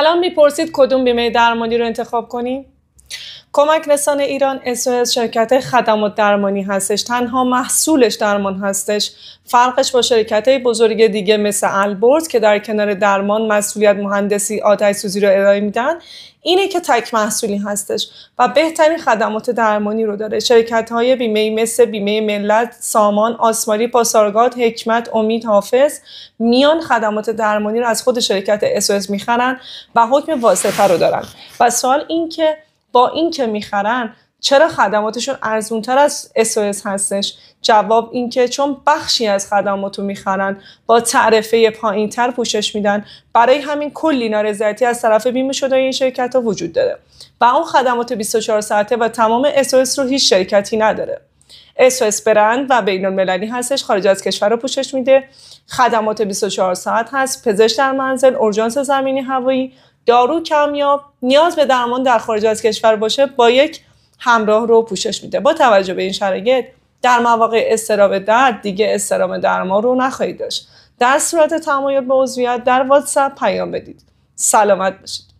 الان میپرسید کدوم بیمه درمانی رو انتخاب کنیم؟ کمک رسان ایران SOS شرکت خدمات درمانی هستش. تنها محصولش درمان هستش. فرقش با شرکت‌های بزرگ دیگه مثل البرز که در کنار درمان مسئولیت مهندسی آتش سوزی رو ارائه میدن، اینه که تک محصولی هستش و بهترین خدمات درمانی رو داره. شرکت‌های بیمه‌ای مثل بیمه ملت، سامان، آسماری، پاسارگاد، حکمت، امید، حافظ میان خدمات درمانی رو از خود شرکت SOS میخرن و حکم واسطه رو دارن. و سوال این که با این که میخرن چرا خدماتشون ارزونتر از SOS هستش؟ جواب این که چون بخشی از خدماتو میخرن با تعرفه پایینتر پوشش میدن. برای همین کلی نارضایتی از طرف بیمه شده این شرکت ها وجود داره و اون خدمات 24 ساعته و تمام SOS رو هیچ شرکتی نداره. SOS برند و بین المللی هستش، خارج از کشور رو پوشش میده. خدمات 24 ساعت هست، پزشک در منزل، اورژانس زمینی هوایی، دارو کمیاب، نیاز به درمان در خارج از کشور باشه با یک همراه رو پوشش میده. با توجه به این شرایط در مواقع اضطراب درد دیگه استرام درمان رو نخواهید داشت. در صورت تمایل به عضویت در واتساپ پیام بدید. سلامت باشید.